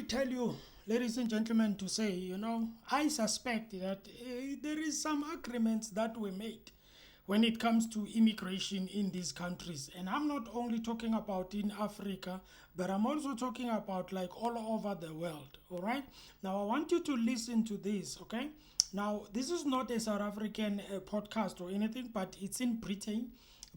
tell you, ladies and gentlemen, to say, I suspect that there is some agreements that were made when it comes to immigration in these countries. And I'm not only talking about in Africa, but I'm also talking about like all over the world. All right. Now, I want you to listen to this. Okay. Now, this is not a South African podcast or anything, but it's in Britain.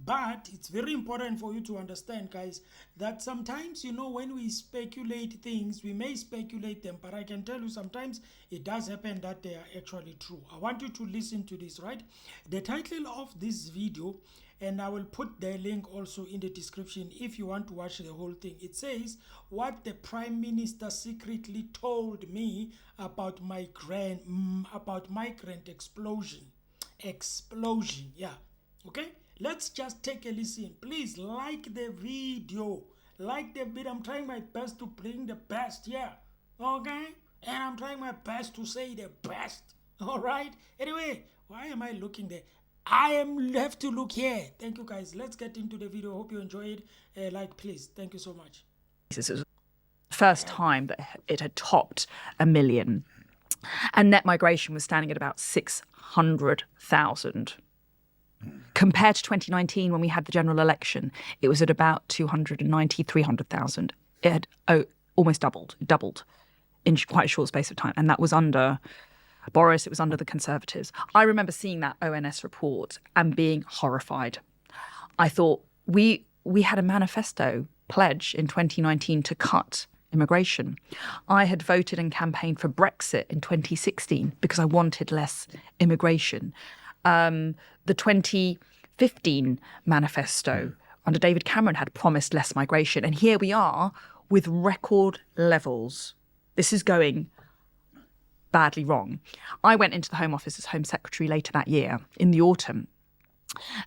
But it's very important for you to understand, guys, that sometimes, when we speculate things, we may speculate them, but I can tell you sometimes it does happen that they are actually true. I want you to listen to this, right? The title of this video, and I will put the link also in the description if you want to watch the whole thing. It says, what the Prime Minister secretly told me about migrant explosion. Yeah. Okay? Let's just take a listen. Please like the video. Like the video. I'm trying my best to bring the best here. Okay? And I'm trying my best to say the best. Alright? Anyway, why am I looking there? Have to look here. Thank you, guys. Let's get into the video. Hope you enjoy it. Please. Thank you so much. This was the first time that it had topped 1 million. And net migration was standing at about 600,000. Compared to 2019, when we had the general election, it was at about 290, 300,000. It had almost doubled in quite a short space of time. And that was under Boris, it was under the Conservatives. I remember seeing that ONS report and being horrified. I thought we had a manifesto pledge in 2019 to cut immigration. I had voted and campaigned for Brexit in 2016 because I wanted less immigration. The 2015 manifesto under David Cameron had promised less migration. And here we are with record levels. This is going badly wrong. I went into the Home Office as Home Secretary later that year in the autumn.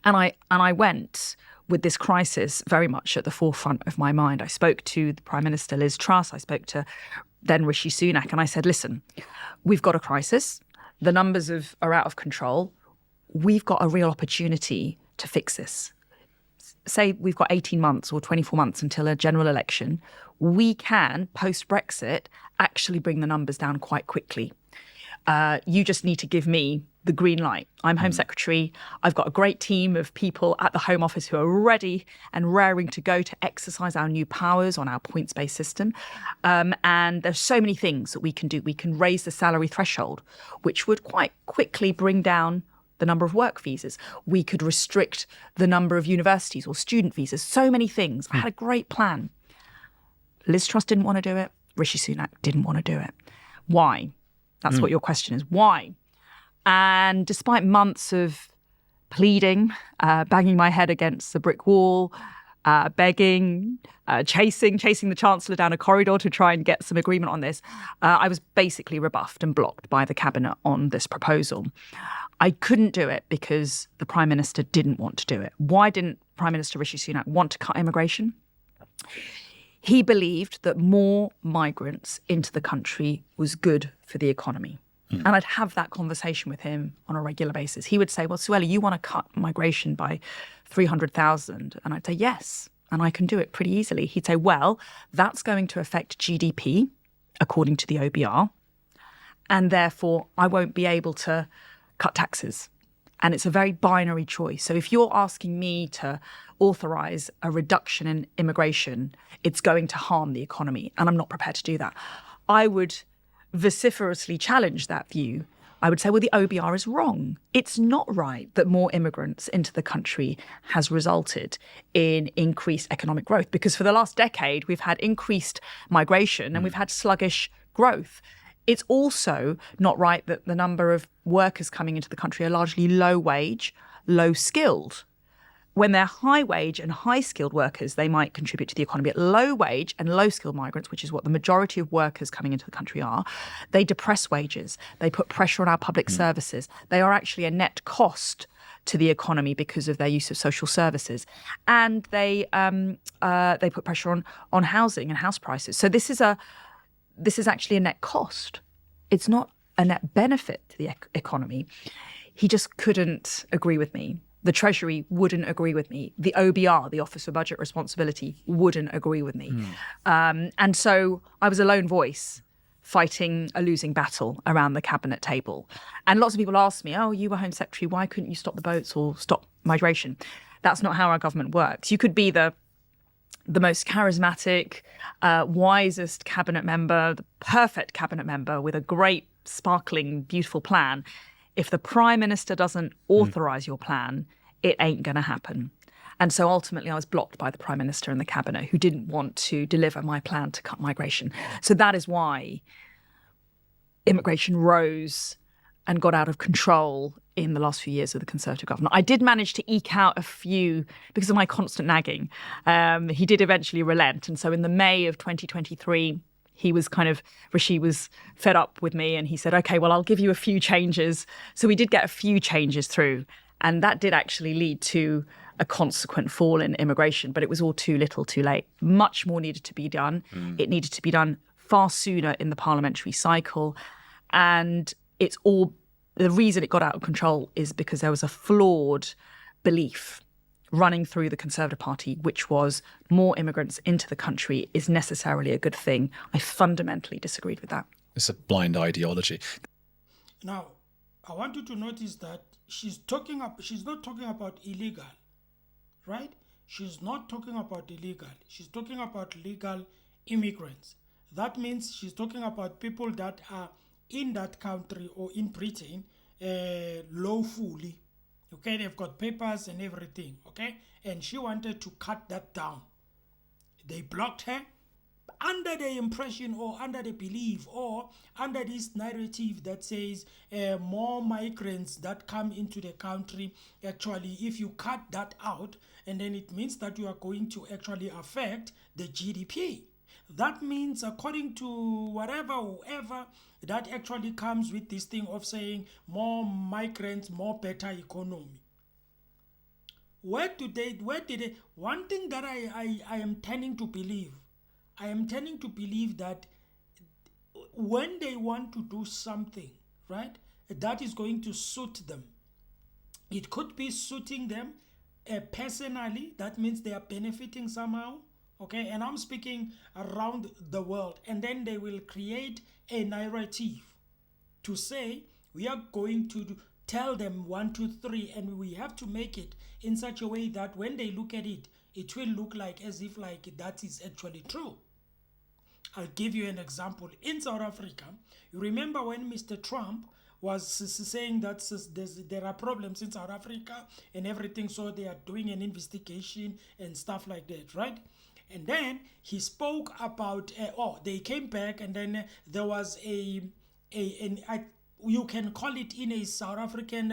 And I went with this crisis very much at the forefront of my mind. I spoke to the Prime Minister, Liz Truss. I spoke to then Rishi Sunak. And I said, listen, we've got a crisis. The numbers are out of control. We've got a real opportunity to fix this. Say we've got 18 months or 24 months until a general election. We can, post-Brexit, actually bring the numbers down quite quickly. You just need to give me the green light. I'm Home Secretary. I've got a great team of people at the Home Office who are ready and raring to go to exercise our new powers on our points-based system. And there's so many things that we can do. We can raise the salary threshold, which would quite quickly bring down the number of work visas. We could restrict the number of universities or student visas. So many things. I had a great plan. Liz Truss didn't want to do it. Rishi Sunak didn't want to do it. Why? That's what your question is. Why? And despite months of pleading, banging my head against the brick wall, begging, chasing the Chancellor down a corridor to try and get some agreement on this, I was basically rebuffed and blocked by the Cabinet on this proposal. I couldn't do it because the Prime Minister didn't want to do it. Why didn't Prime Minister Rishi Sunak want to cut immigration? He believed that more migrants into the country was good for the economy. And I'd have that conversation with him on a regular basis. He would say, well, Suella, you want to cut migration by 300,000? And I'd say, yes, and I can do it pretty easily. He'd say, well, that's going to affect GDP, according to the OBR, and therefore I won't be able to cut taxes. And it's a very binary choice. So if you're asking me to authorise a reduction in immigration, it's going to harm the economy, and I'm not prepared to do that. I would vociferously challenge that view. I would say, well, the OBR is wrong. It's not right that more immigrants into the country has resulted in increased economic growth, because for the last decade, we've had increased migration and we've had sluggish growth. It's also not right that the number of workers coming into the country are largely low wage, low skilled. When they're high wage and high skilled workers, they might contribute to the economy. At low wage and low skilled migrants, which is what the majority of workers coming into the country are, they depress wages. They put pressure on our public services. They are actually a net cost to the economy because of their use of social services. And they put pressure on housing and house prices. So this is actually a net cost. It's not a net benefit to the economy. He just couldn't agree with me The Treasury wouldn't agree with me. The OBR, the Office for Budget Responsibility, wouldn't agree with me. And so I was a lone voice fighting a losing battle around the cabinet table. And lots of people asked me, oh, you were Home Secretary, why couldn't you stop the boats or stop migration? That's not how our government works. You could be the most charismatic, wisest cabinet member, the perfect cabinet member with a great, sparkling, beautiful plan. If the Prime Minister doesn't authorise your plan, it ain't going to happen. And so ultimately I was blocked by the Prime Minister and the Cabinet, who didn't want to deliver my plan to cut migration. So that is why immigration rose and got out of control in the last few years of the Conservative government. I did manage to eke out a few, because of my constant nagging. He did eventually relent. And so in the May of 2023, Rashid was fed up with me and he said, okay, well, I'll give you a few changes. So we did get a few changes through. And that did actually lead to a consequent fall in immigration, but it was all too little too late. Much more needed to be done. It needed to be done far sooner in the parliamentary cycle. And the reason it got out of control is because there was a flawed belief running through the Conservative Party, which was more immigrants into the country is necessarily a good thing. I fundamentally disagreed with that. It's a blind ideology. Now, I want you to notice that she's not talking about illegal, right? She's not talking about illegal. She's talking about legal immigrants. That means she's talking about people that are in that country or in Britain lawfully. Okay, they've got papers and everything, okay? And she wanted to cut that down. They blocked her under the impression or under the belief or under this narrative that says more migrants that come into the country, actually, if you cut that out, and then it means that you are going to actually affect the GDP. That means, according to whoever that actually comes with this thing of saying more migrants, more better economy. One thing that I am tending to believe, that when they want to do something, right, that is going to suit them. It could be suiting them personally, that means they are benefiting somehow. Okay, and I'm speaking around the world, and then they will create a narrative to say we are going to tell them 1, 2, 3, and we have to make it in such a way that when they look at it, it will look like as if like that is actually true. I'll give you an example. In South Africa, you remember when Mr. Trump was saying that there are problems in South Africa and everything, so they are doing an investigation and stuff like that, right? And then he spoke about, they came back, and then there was you can call it in a South African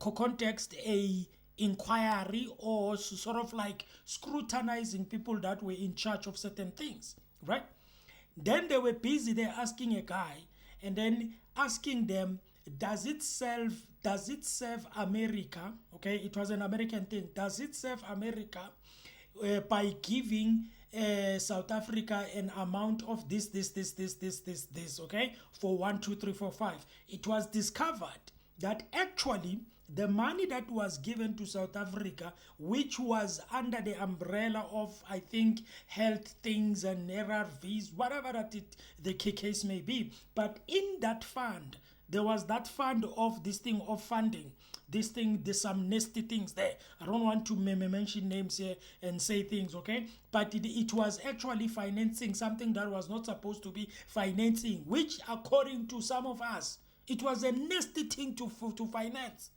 context, a inquiry or sort of like scrutinizing people that were in charge of certain things, right? Then they were busy there asking a guy, and then asking them, does it serve America? Okay, it was an American thing. Does it serve America by giving South Africa an amount of this, okay, for 1, 2, 3, 4, 5. It was discovered that actually the money that was given to South Africa, which was under the umbrella of, I think, health things and ARVs, whatever the case may be, but in that fund, there was that fund of this thing of funding. There's some nasty things there. I don't want to mention names here and say things, okay? But it was actually financing something that was not supposed to be financing, which according to some of us, it was a nasty thing to finance.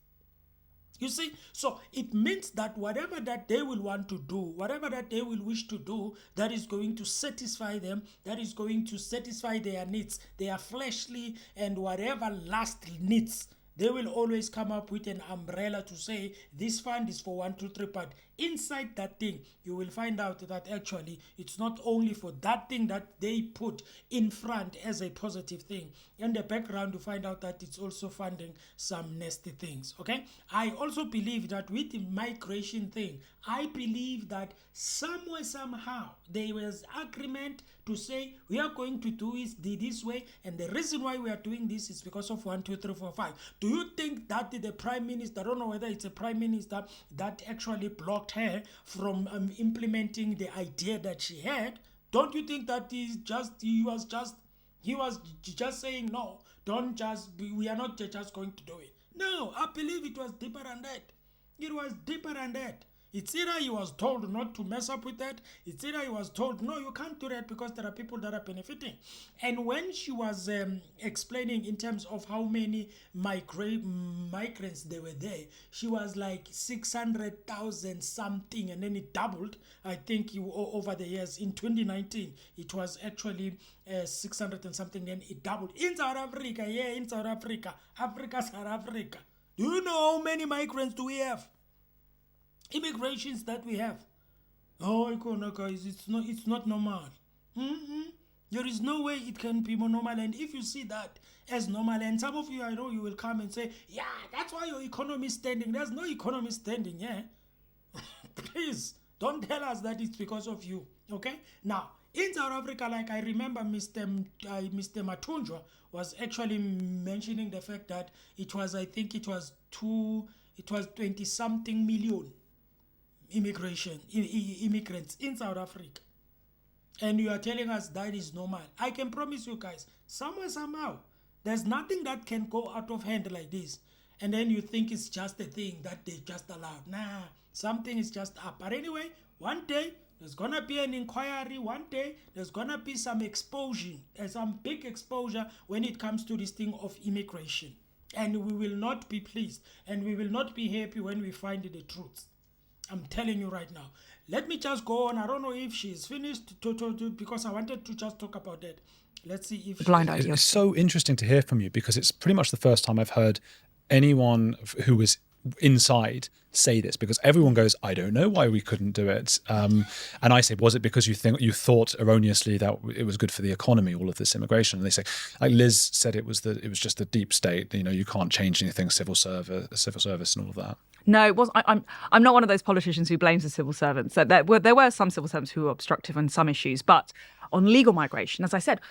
You see, so it means that whatever that they will want to do, whatever that they will wish to do, that is going to satisfy them, that is going to satisfy their needs, their fleshly and whatever last needs, they will always come up with an umbrella to say this fund is for 1, 2, 3, but inside that thing, you will find out that actually it's not only for that thing that they put in front as a positive thing. In the background, you find out that it's also funding some nasty things, okay? I also believe that with the migration thing, I believe that somewhere, somehow, there was agreement to say we are going to do it this way, and the reason why we are doing this is because of 1, 2, 3, 4, 5. Do you think that the Prime Minister, I don't know whether it's a Prime Minister that actually blocked her from implementing the idea that she had? Don't you think that he was just saying no, we are not just going to do it? No, I believe it was deeper than that. It was deeper than that. It's either he was told not to mess up with that, it's either he was told, no, you can't do that because there are people that are benefiting. And when she was explaining in terms of how many migrants there were there, she was like 600,000 something, and then it doubled, I think, over the years. In 2019, it was actually 600 and something, then it doubled. In South Africa, in South Africa, South Africa. Do you know how many migrants do we have? Immigrations that we have. Oh, guys, it's not normal. There is no way it can be more normal. And if you see that as normal, and some of you, I know you will come and say, yeah, that's why your economy is standing. There's no economy standing, yeah? Please, don't tell us that it's because of you, okay? Now, in South Africa, like I remember Mr. Matunjwa was actually mentioning the fact that it was 20-something million immigrants in South Africa, and you are telling us that is normal. I can promise you guys, somewhere, somehow, there's nothing that can go out of hand like this, and then you think it's just a thing that they just allowed. Nah, something is just up. But anyway, one day there's gonna be an inquiry. One day there's gonna be some exposure, some big exposure when it comes to this thing of immigration, and we will not be pleased, and we will not be happy when we find the truth. I'm telling you right now. Let me just go on. I don't know if she's finished because I wanted to just talk about that. Let's see if blind idea. It's so interesting to hear from you, because it's pretty much the first time I've heard anyone who was inside say this, because everyone goes, I don't know why we couldn't do it. And I say, was it because you thought erroneously that it was good for the economy, all of this immigration? And they say, like Liz said, it was just the deep state. You can't change anything, civil service and all of that. No, it was. I'm not one of those politicians who blames the civil servants. So there were some civil servants who were obstructive on some issues, but on legal migration, as I said,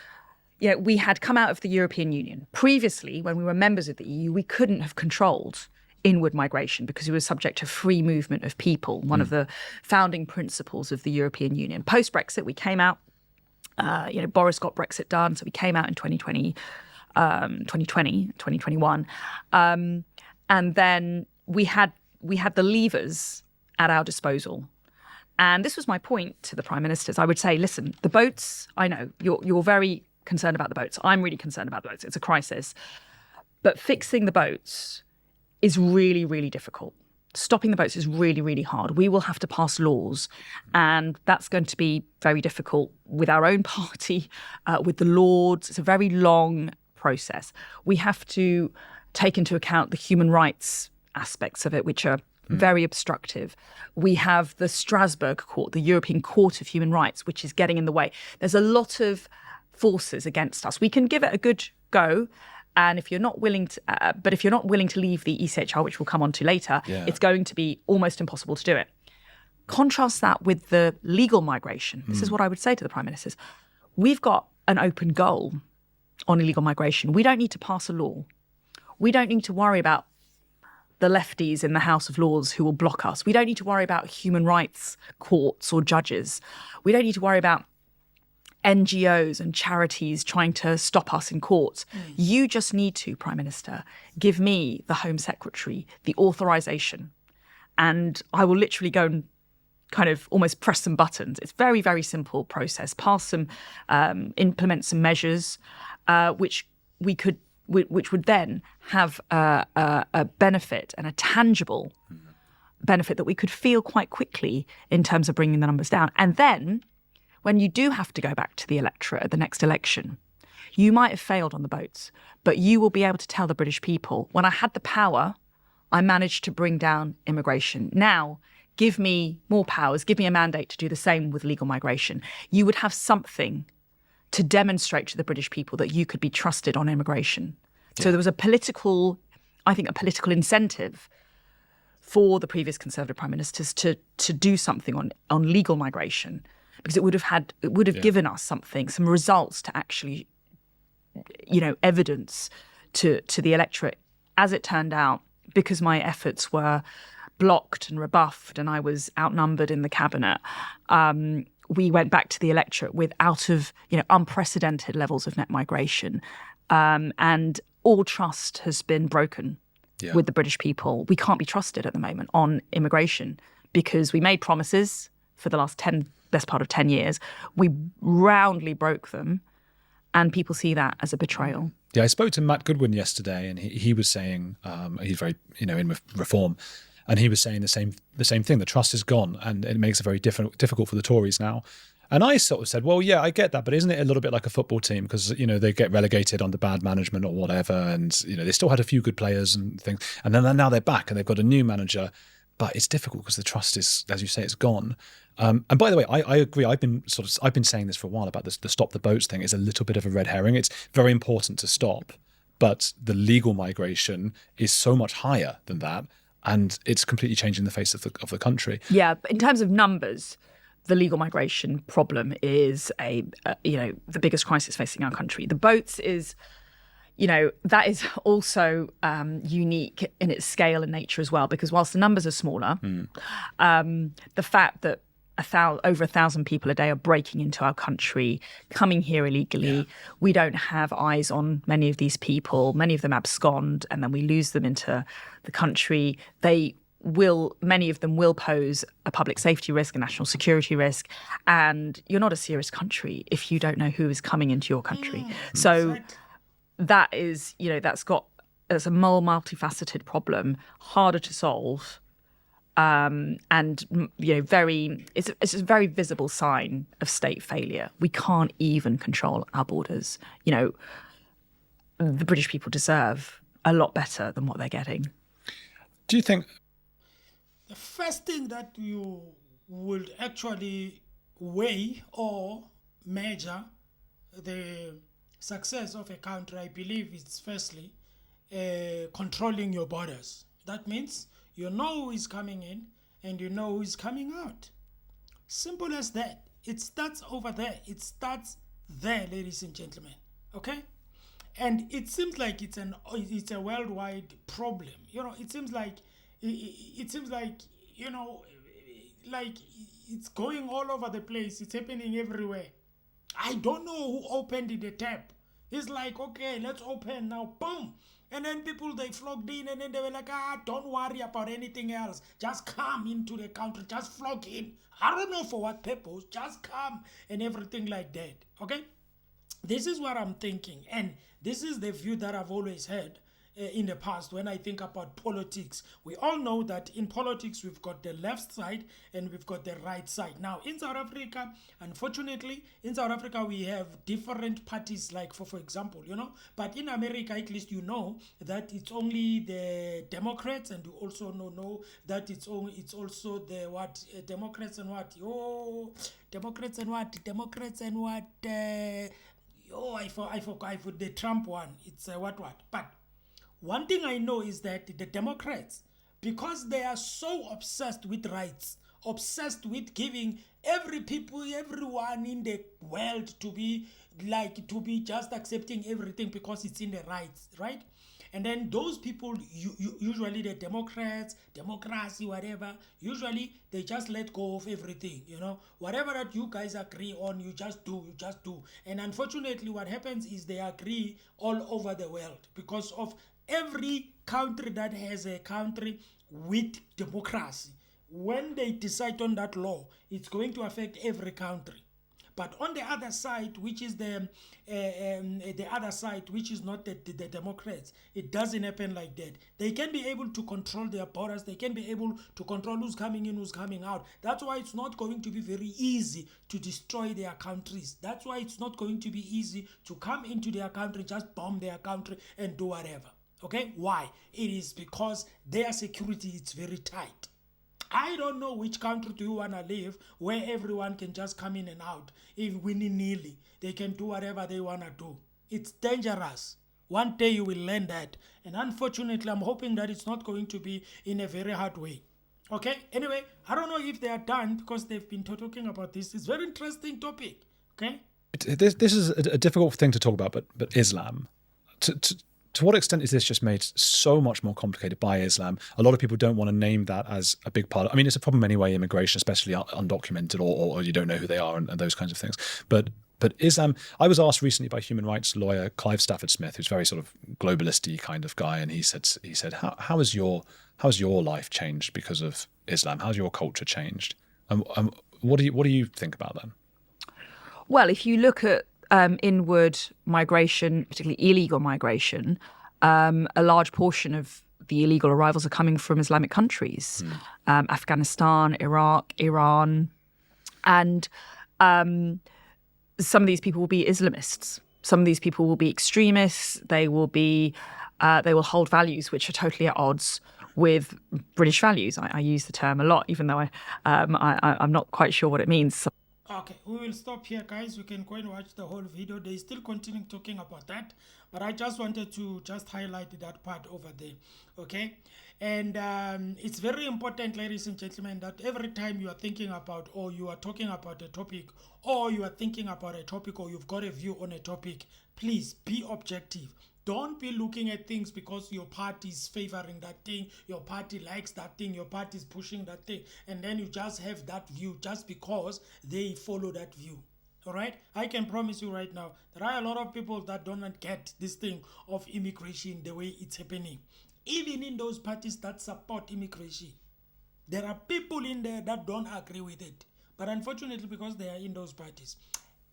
we had come out of the European Union. Previously, when we were members of the EU, we couldn't have controlled inward migration because we were subject to free movement of people, one of the founding principles of the European Union. Post-Brexit, we came out, Boris got Brexit done, so we came out in 2021. And then we had the levers at our disposal. And this was my point to the Prime Ministers. I would say, listen, the boats, I know you're very concerned about the boats. I'm really concerned about the boats. It's a crisis. But fixing the boats is really, really difficult. Stopping the boats is really, really hard. We will have to pass laws, and that's going to be very difficult with our own party, with the Lords. It's a very long process. We have to take into account the human rights aspects of it, which are very obstructive. We have the Strasbourg Court, the European Court of Human Rights, which is getting in the way. There's a lot of forces against us. We can give it a good go, and if you're not willing to, leave the ECHR, which we'll come on to later, it's going to be almost impossible to do it. Contrast that with the legal migration. This is what I would say to the Prime Ministers. We've got an open goal on illegal migration. We don't need to pass a law. We don't need to worry about the lefties in the House of Lords who will block us. We don't need to worry about human rights courts or judges. We don't need to worry about NGOs and charities trying to stop us in courts. You just need to, Prime Minister, give me, the Home Secretary, the authorisation, and I will literally go and kind of almost press some buttons. It's very, very simple process. Implement some measures which would then have a benefit and a tangible benefit that we could feel quite quickly in terms of bringing the numbers down. And then when you do have to go back to the electorate at the next election, you might have failed on the boats, but you will be able to tell the British people, when I had the power, I managed to bring down immigration. Now, give me more powers, give me a mandate to do the same with legal migration, you would have something to demonstrate to the British people that you could be trusted on immigration. So there was a political incentive for the previous Conservative prime ministers to do something on legal migration, because it would have given us some results to actually, evidence to the electorate. As it turned out, because my efforts were blocked and rebuffed and I was outnumbered in the cabinet, we went back to the electorate with unprecedented levels of net migration. And all trust has been broken with the British people. We can't be trusted at the moment on immigration because we made promises for the best part of 10 years. We roundly broke them, and people see that as a betrayal. Yeah, I spoke to Matt Goodwin yesterday, and he was saying he's very in reform, and he was saying the same thing. The trust is gone, and it makes it very difficult for the Tories now. And I sort of said, well, yeah, I get that, but isn't it a little bit like a football team? Because, they get relegated under bad management or whatever, and, they still had a few good players and things. And then now they're back and they've got a new manager. But it's difficult because the trust is, as you say, it's gone. And by the way, I agree. I've been saying this for a while about this. The stop the boats thing is a little bit of a red herring. It's very important to stop, but the legal migration is so much higher than that, and it's completely changing the face of the country. Yeah, in terms of numbers, the legal migration problem is the biggest crisis facing our country. The boats is, that is also unique in its scale and nature as well, because whilst the numbers are smaller, the fact that over 1,000 people a day are breaking into our country, coming here illegally, we don't have eyes on many of these people. Many of them abscond, and then we lose them into the country. Many of them will pose a public safety risk, a national security risk, and you're not a serious country if you don't know who is coming into your country. So that is, that's a multifaceted problem, harder to solve, and it's a very visible sign of state failure. We can't even control our borders. The British people deserve a lot better than what they're getting. Do you think the first thing that you would actually weigh or measure the success of a country, I believe, is firstly controlling your borders. That means you know who is coming in and you know who is coming out. Simple as that. It starts over there. It starts there, ladies and gentlemen. Okay? And it seems like it's a worldwide problem. It seems like like it's going all over the place. It's happening everywhere. I don't know who opened the tap. It's like, okay, let's open now. Boom. And then people, they flocked in, and then they were like, don't worry about anything else. Just come into the country. Just flock in. I don't know for what purpose. Just come and everything like that. Okay? This is what I'm thinking. And this is the view that I've always had in the past when I think about politics. We all know that in politics, we've got the left side and we've got the right side. Now, in South Africa, unfortunately, we have different parties, like for example, but in America, at least that it's only the Democrats, and you also know that it's also the Democrats and what? I forgot the Trump one. It's what? But one thing I know is that the Democrats, because they are so obsessed with rights, obsessed with giving everyone in the world to be just accepting everything because it's in the rights, right? And then those people, usually the Democrats, democracy, whatever, usually they just let go of everything, Whatever that you guys agree on, you just do. And unfortunately, what happens is they agree all over the world because of every country that has a country with democracy. When they decide on that law, it's going to affect every country. But on the other side, which is the other side, which is not the Democrats, it doesn't happen like that. They can be able to control their borders. They can be able to control who's coming in, who's coming out. That's why it's not going to be very easy to destroy their countries. That's why it's not going to be easy to come into their country, just bomb their country and do whatever. Okay? Why? It is because their security is very tight. I don't know which country do you want to live where everyone can just come in and out. If willy-nilly, they can do whatever they want to do. It's dangerous. One day you will learn that. And unfortunately, I'm hoping that it's not going to be in a very hard way. Okay? Anyway, I don't know if they are done because they've been talking about this. It's a very interesting topic. Okay? This is a difficult thing to talk about, but Islam. To what extent is this just made so much more complicated by Islam? A lot of people don't want to name that as a big part. I mean, it's a problem anyway, immigration, especially undocumented, or you don't know who they are and those kinds of things. But Islam, I was asked recently by human rights lawyer Clive Stafford Smith, who's very sort of globalist-y kind of guy, and he said, how has your life changed because of Islam? How's your culture changed? And what do you think about that? Well, if you look at inward migration, particularly illegal migration, a large portion of the illegal arrivals are coming from Islamic countries, Afghanistan, Iraq, Iran, and some of these people will be Islamists. Some of these people will be extremists. They will hold values which are totally at odds with British values. I use the term a lot, even though I'm not quite sure what it means. Okay, we will stop here, guys. You can go and watch the whole video. They still continue talking about that, but I just wanted to just highlight that part over there. Okay, and it's very important, ladies and gentlemen, that every time you are thinking about, or you are talking about a topic, or you are thinking about a topic, or you've got a view on a topic, please be objective. Don't be looking at things because your party is favoring that thing, your party likes that thing, your party is pushing that thing, and then you just have that view just because they follow that view. All right? I can promise you right now, there are a lot of people that don't get this thing of immigration the way it's happening. Even in those parties that support immigration, there are people in there that don't agree with it. But unfortunately, because they are in those parties.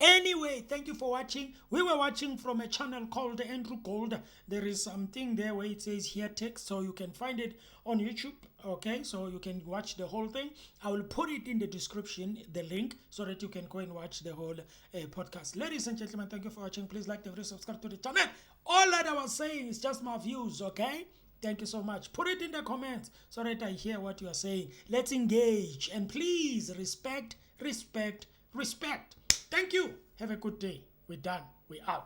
Anyway, thank you for watching. We were watching from a channel called Andrew Gold. There is something there where it says here text, so you can find it on YouTube. Okay, so you can watch the whole thing. I will put it in the description, the link, so that you can go and watch the whole podcast. Ladies and gentlemen, thank you for watching. Please like the video, subscribe to the channel. All that I was saying is just my views, okay? Thank you so much. Put it in the comments so that I hear what you are saying. Let's engage, and please respect. Thank you. Have a good day. We're done. We're out.